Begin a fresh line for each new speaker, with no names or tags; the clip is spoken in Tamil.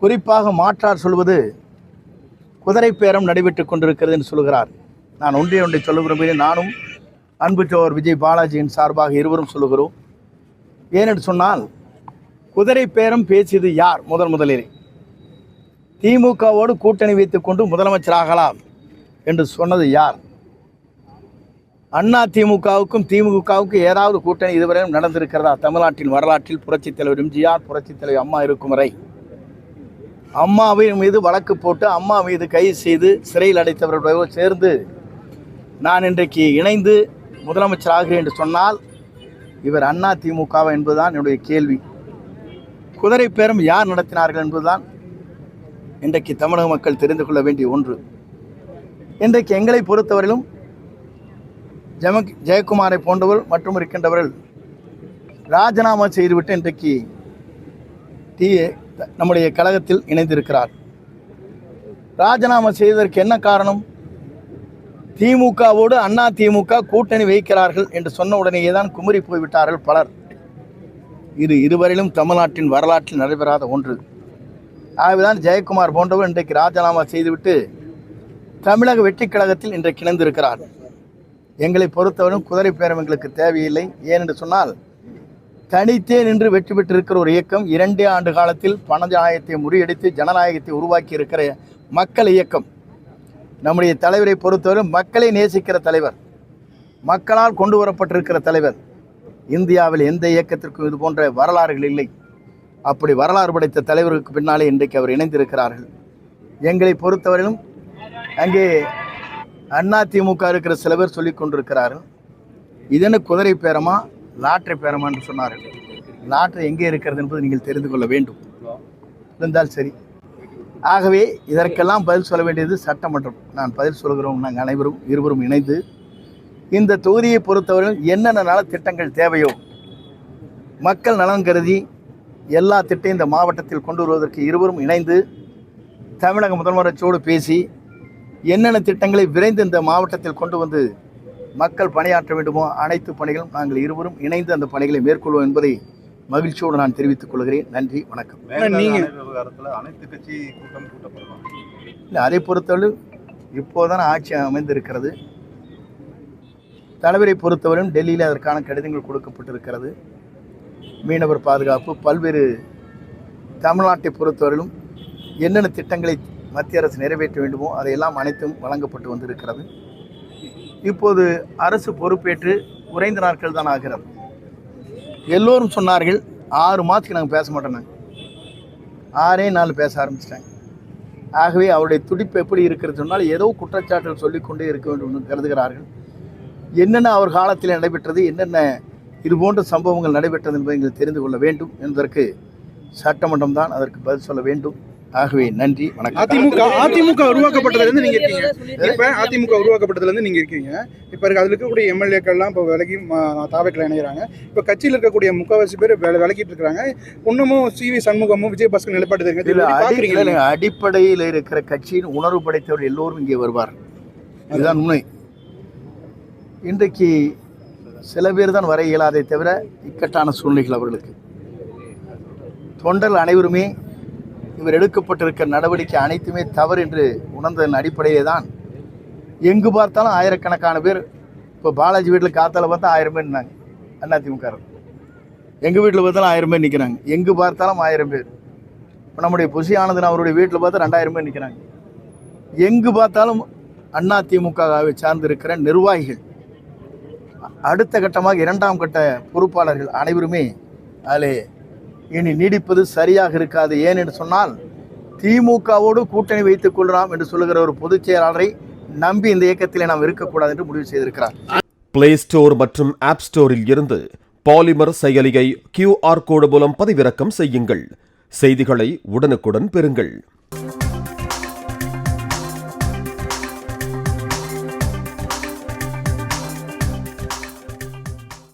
குறிப்பாக மாற்றார் சொல்வது குதிரை பேரம் நடைபெற்றுக் கொண்டிருக்கிறது என்று சொல்கிறார். நான் ஒன்றை சொல்ல விரும்புகிறேன். நானும் அன்பு சோர் விஜய் பாலாஜியின் சார்பாக இருவரும் சொல்லுகிறோம். ஏனென்று சொன்னால் குதிரை பேரம் பேசியது யார்? முதலிலே திமுகவோடு கூட்டணி வைத்துக் கொண்டு முதலமைச்சராகலாம் என்று சொன்னது யார்? அண்ணா திமுகவுக்கும் திமுகவுக்கும் ஏதாவது கூட்டணி இதுவரையும் நடந்திருக்கிறதா? தமிழ்நாட்டின் வரலாற்றில் புரட்சித் தலைவர் எம்ஜிஆர், புரட்சித் தலைவர் அம்மா இருக்கும் வரை அம்மாவின் மீது வழக்கு போட்டு அம்மா மீது கைது செய்து சிறையில் அடைத்தவர்களோடு சேர்ந்து நான் இன்றைக்கு இணைந்து முதலமைச்சராகிறேன் என்று சொன்னால் இவர் அண்ணா திமுக என்பதுதான் என்னுடைய கேள்வி. குதிரை பேரம் யார் நடத்தினார்கள் என்பதுதான் இன்றைக்கு தமிழக மக்கள் தெரிந்து கொள்ள வேண்டிய ஒன்று. இன்றைக்கு எங்களை பொறுத்தவரையிலும் ஜெயக்குமாரை போன்றவர்கள் மற்றும் இருக்கின்றவர்கள் ராஜினாமா செய்துவிட்டு இன்றைக்கு நம்முடைய கழகத்தில் இணைந்திருக்கிறார். ராஜினாமா செய்வதற்கு என்ன காரணம்? திமுகவோடு அண்ணா திமுக கூட்டணி வைக்கிறார்கள் என்று சொன்ன உடனேயே தான் குமரி போய்விட்டார்கள் பலர். இது இதுவரையிலும் தமிழ்நாட்டின் வரலாற்றில் நடைபெறாத ஒன்று. ஆகவேதான் ஜெயக்குமார் போன்றவர் இன்றைக்கு ராஜினாமா செய்துவிட்டு தமிழக வெற்றி கழகத்தில் இன்றைக்கு இணைந்திருக்கிறார். எங்களை பொறுத்தவரையும் குதிரை பேரம் எங்களுக்கு தேவையில்லை. ஏனென்று சொன்னால் தனித்தே நின்று வெற்றி பெற்றிருக்கிற ஒரு இயக்கம் 2 ஆண்டு காலத்தில் பணஜனநாயகத்தை முறியடித்து ஜனநாயகத்தை உருவாக்கி இருக்கிற மக்கள் இயக்கம். நம்முடைய தலைவரை பொறுத்தவரை மக்களை நேசிக்கிற தலைவர், மக்களால் கொண்டு வரப்பட்டிருக்கிற தலைவர். இந்தியாவில் எந்த இயக்கத்திற்கும் இது போன்ற வரலாறுகள் இல்லை. அப்படி வரலாறு படைத்த தலைவருக்கு பின்னாலே இன்றைக்கு அவர் இணைந்திருக்கிறார்கள். எங்களை பொறுத்தவரையிலும் அங்கே அண்ணா திமுக இருக்கிற சில பேர் சொல்லிக் கொண்டிருக்கிறார்கள், இதென்ன குதிரை பேரமா லாட்டரி பேரமா என்று சொன்னார்கள். லாட்டரி எங்கே இருக்கிறது என்பது நீங்கள் தெரிந்து கொள்ள வேண்டும். இருந்தால் சரி. ஆகவே இதற்கெல்லாம் பதில் சொல்ல வேண்டியது சட்டமன்றம். நான் பதில் சொல்கிறோம். நாங்கள் அனைவரும் இருவரும் இணைந்து இந்த தொகுதியை பொறுத்தவரையில் என்னென்ன நலத்திட்டங்கள் தேவையோ மக்கள் நலன் கருதி எல்லா திட்டம் இந்த மாவட்டத்தில் கொண்டு வருவதற்கு இருவரும் இணைந்து தமிழக முதலமைச்சரோடு பேசி என்னென்ன திட்டங்களை விரைந்து இந்த மாவட்டத்தில் கொண்டு வந்து மக்கள் பணியாற்ற வேண்டுமோ அனைத்து பணிகளும் நாங்கள் இருவரும் இணைந்து அந்த பணிகளை மேற்கொள்வோம் என்பதை மகிழ்ச்சியோடு நான் தெரிவித்துக் கொள்கிறேன். நன்றி, வணக்கம். இல்லை, அதை பொறுத்தவரை இப்போதான் ஆட்சி அமைந்திருக்கிறது. தலைவரை பொறுத்தவரையும் டெல்லியில் அதற்கான கடிதங்கள் கொடுக்கப்பட்டிருக்கிறது. மீனவர் பாதுகாப்பு, பல்வேறு தமிழ்நாட்டை பொறுத்தவரையிலும் என்னென்ன திட்டங்களை மத்திய அரசு நிறைவேற்ற வேண்டுமோ அதையெல்லாம் அனைத்தும் வழங்கப்பட்டு வந்திருக்கிறது. இப்போது அரசு பொறுப்பேற்று குறைந்த நாட்கள் தான் ஆகிறது. எல்லோரும் சொன்னார்கள் 6 மாதத்துக்கு நாங்கள் பேச மாட்டோம். 6 நாள் பேச ஆரம்பிச்சிட்டாங்க. ஆகவே அவருடைய துடிப்பு எப்படி இருக்கிறது சொன்னால் ஏதோ குற்றச்சாட்டுகள் சொல்லிக்கொண்டே இருக்க வேண்டும் என்று கருதுகிறார்கள். என்னென்ன அவர் காலத்தில் நடைபெற்றது, என்னென்ன இதுபோன்ற சம்பவங்கள் நடைபெற்றது என்பதை நீங்கள் தெரிந்து கொள்ள வேண்டும் என்பதற்கு சட்டமன்றம் தான் அதற்கு பதில் சொல்ல வேண்டும். ஆகவே நன்றி, வணக்கம்.
அதிமுக உருவாக்கப்பட்டதுலேருந்து நீங்கள் இருக்கீங்க. இப்போ அதிமுக உருவாக்கப்பட்டதுலேருந்து நீங்கள் இருக்கீங்க. இப்போ அதில் இருக்கக்கூடிய எம்எல்ஏக்கள்லாம் இப்போ விலகி தாவேக்கில் இணைகிறாங்க. இப்போ கட்சியில் இருக்கக்கூடிய முக்கால்வாசி பேர் விலகிட்டு இருக்கிறாங்க. இன்னமும் CV சண்முகமும் விஜயபாஸ்கர் நிலைப்பாடு தெரியுங்க.
அடிப்படையில் இருக்கிற கட்சியின் உணர்வு படைத்தவர் எல்லோரும் இங்கே வருவார். இதுதான் உண்மை. இன்றைக்கு சில பேர் தான் வர இயலாதே தவிர இக்கட்டான சூழ்நிலைகள் அவர்களுக்கு. தொண்டர்கள் அனைவருமே இவர் எடுக்கப்பட்டிருக்கிற நடவடிக்கை அனைத்துமே தவறு என்று உணர்ந்ததன் அடிப்படையே தான் எங்கு பார்த்தாலும் ஆயிரக்கணக்கான பேர். இப்போ பாலாஜி வீட்டில் காத்தால பார்த்தா 1000 பேர் நின்னாங்க அதிமுக. எங்கள் வீட்டில் பார்த்தாலும் 1000 பேர் நிற்கிறாங்க. எங்கு பார்த்தாலும் 1000 பேர். இப்போ நம்முடைய புசி ஆனந்தன் அவருடைய வீட்டில் பார்த்தா 2000 பேர் நிற்கிறாங்க. எங்கு பார்த்தாலும் அதிமுகவை சார்ந்திருக்கிற நிர்வாகிகள், அடுத்த கட்டமாக 2ஆம் கட்ட பொறுப்பாளர்கள் அனைவருமே அதிலே இனி நீடிப்பது சரியாக இருக்காது. ஏன் என்று சொன்னால் திமுகவோடு கூட்டணி வைத்துக் கொள்ளலாம் என்று சொல்லுகிற ஒரு பொதுச் செயலாளரை நம்பி இந்த இயக்கத்திலே நாம் இருக்கக்கூடாது என்று முடிவு செய்திருக்கிறார்.
பிளே ஸ்டோர் மற்றும் ஆப் ஸ்டோரில் இருந்து பாலிமர் செயலியை QR கோடு மூலம் பதிவிறக்கம் செய்யுங்கள். செய்திகளை உடனுக்குடன் பெறுங்கள்.